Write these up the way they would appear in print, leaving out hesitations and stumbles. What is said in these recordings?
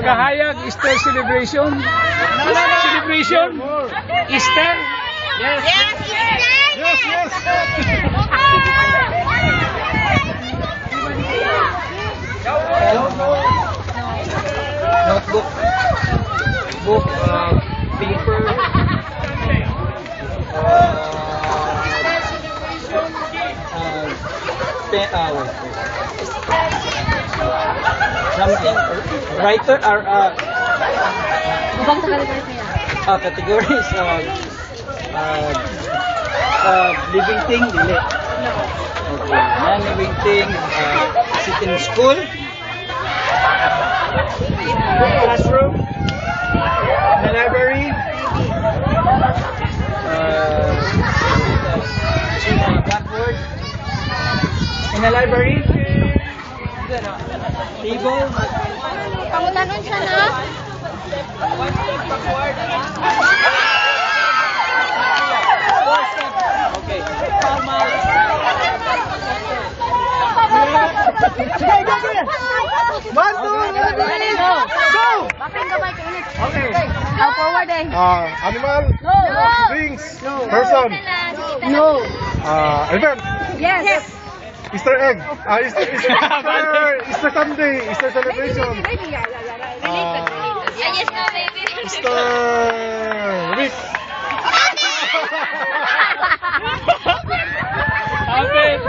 Kahayag Easter celebration. Celebration. Easter. Yes. Yes, Notebook. Book. Paper. Pen. Something. Writer or categories. Living thing, dili. Okay. Non-living thing, sit in school. Classroom. The library. Blackboard. In the library. Table. Pangutanon siya na. Okay. One, two, go! Okay. Forward eh. Animal. No. Things. Person. No. Event. Yes. Easter egg. Easter Sunday. Easter celebration. Yes, no, baby. Easter week. Open.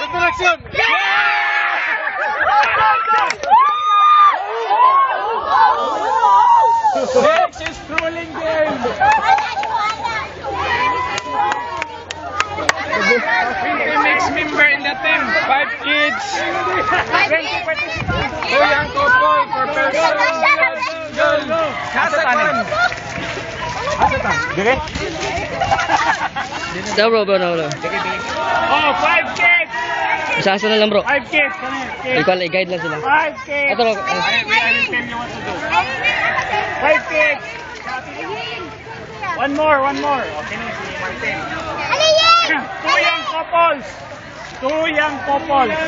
Resurrection. Next is scrolling game. Mix member in the team. 5 kids. 20 participants. 2 young couple per person. Girl. Hasatan. Dire? Daw bro, no. Oh, 5 kids. Isa na lang bro. 5 kids. I-guide lang sila. 5 kids. Ito, I will tell you what to do. 5 kids. One more. Okay, si Martin. 2 young couples. 2 young couples. One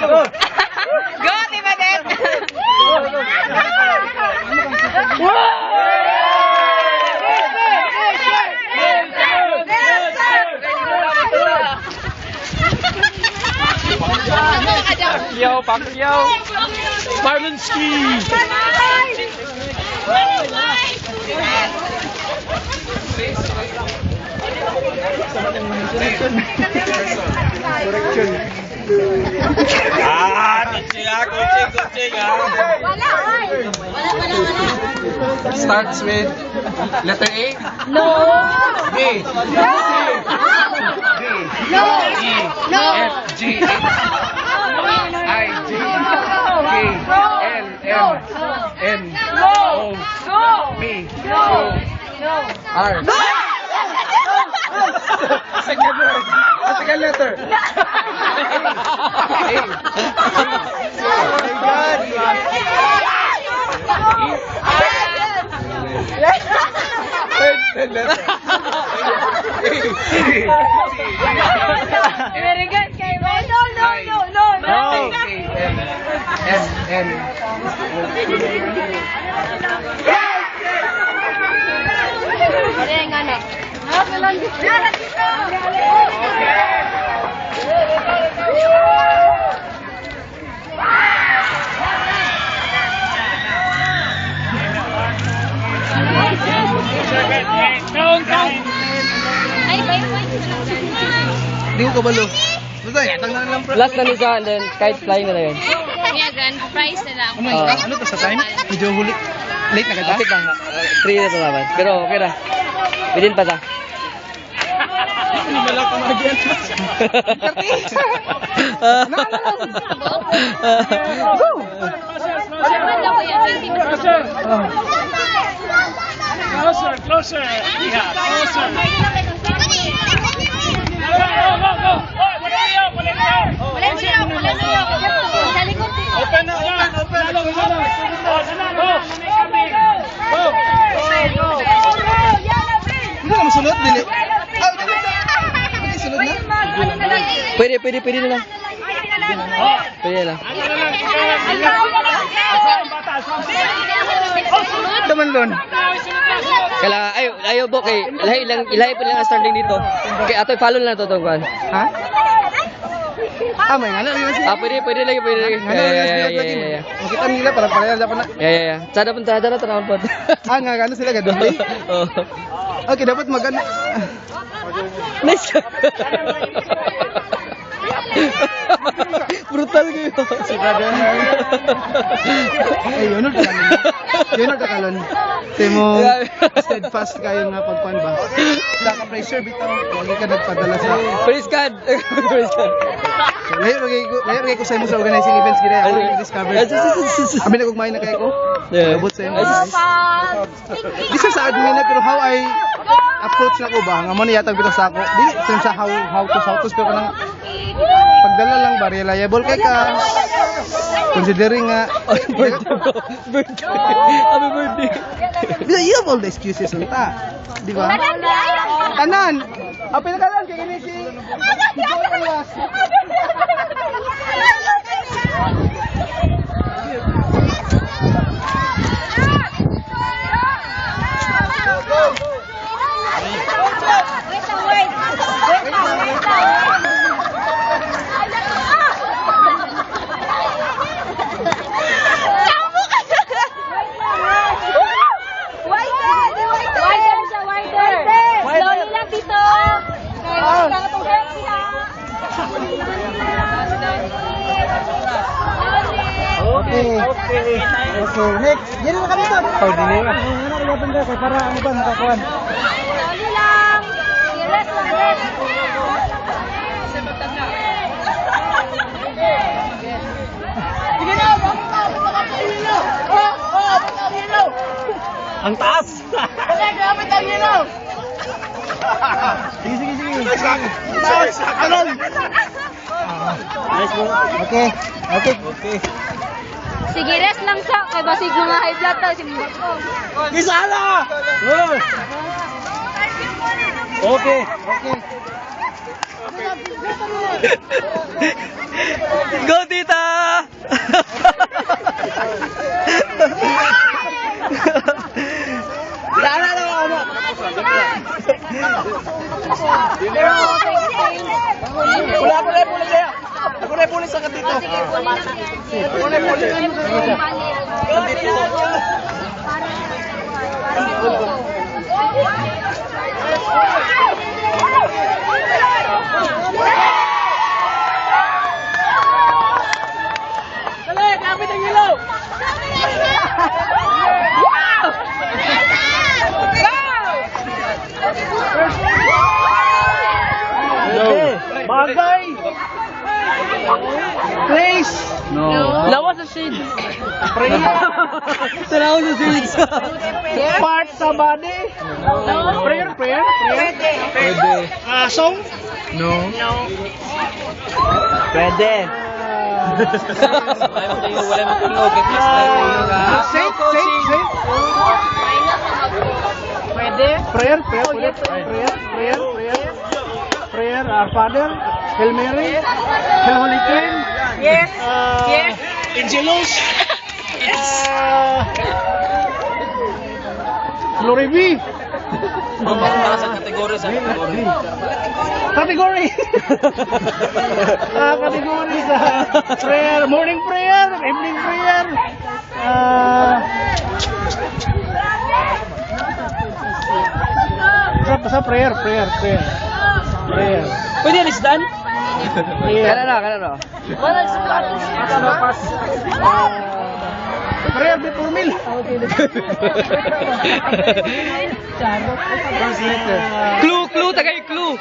more. Go, Tiba Den. Pacquiao. Marlinski. Correction. Coaching. Starts with letter A. No. B. No. E. No. F. G. H. I. J. K. L. M. N. O. P. Q. R. Second word. Second letter. Third letter. Very good, kay Ray. No. N. Ang ano? Nawalan dito. Ay, Hindi ko kabalo. Basta yatang na lang. Last na nisa and then kahit flying na yun. Kaya gan, price na lang. Ano to sa time? Medyo huli. Late na kada? Kapit lang. 3 na ito naman. Pero okay na. Within pa ta. Malak Closer, closer. Yeah, closer. Go. Open na, open. Go. Hindi na masunod, dili. Hindi sunod na. Pwede na lang. Pwede na lang. Taman doon. Kailangan, ayaw Bok eh. Ilahi pa lang ang starting dito. Okay, ato follow na to kuan. Ha? May ngana rin siya. Pwede lagi. Yeah. Makita nila para pareha dapat na. Yeah. Sada tanawon po. Nga gano sila gadon. Oh. Okay, dapat magano. Nice. Brutal kayo. Si brother. Yun na kalon. Timo steadfast kayo nga pagpan ba. Wala ka pressure bitaw. Wala ka nagpadala sa. Praise God. Layo ko sa imo sa organizing events gid ako discover. Abi na gugmay na kay ko. Abot sa imo. This is sa admin na pero how I approach na ko ba nga mo ni yatag bitaw sa ako. Dili sa how to pero kanang pagdala lang ba reliable kay ka. Considering nga Birthday. Happy birthday. you have all the excuses unta. Di ba? Tanan. Apil ka lang kay gini si Okay, next. Yan na kami doon. Oh, dili na. Para ano ba nakakuan? Dali lang. Yes, Ang taas. Sige. Alon. Nice bro. Okay. sige, rest lang sa kay basig mga high blood ta si Mbako. Gisala. Okay. Go tita. Dala na ako. Pula pulis sa katito. Dali, kapit ang ilaw. Bagay. Place. Lawas sa shades. Tanaw sa shades. Part sa body. Prayer. Pwede. Song. No. Pwede. Wala mo tunog. Saint. Pwede? Prayer. Our Father. Hail Mary. Hail Holy Queen. Yes. Angelus. Glory be. Category. Category sa prayer, morning prayer, evening prayer. Sa prayer. Pwede alis dan? Kana na. Wala sa Prayer before meal. Clue, tagay clue.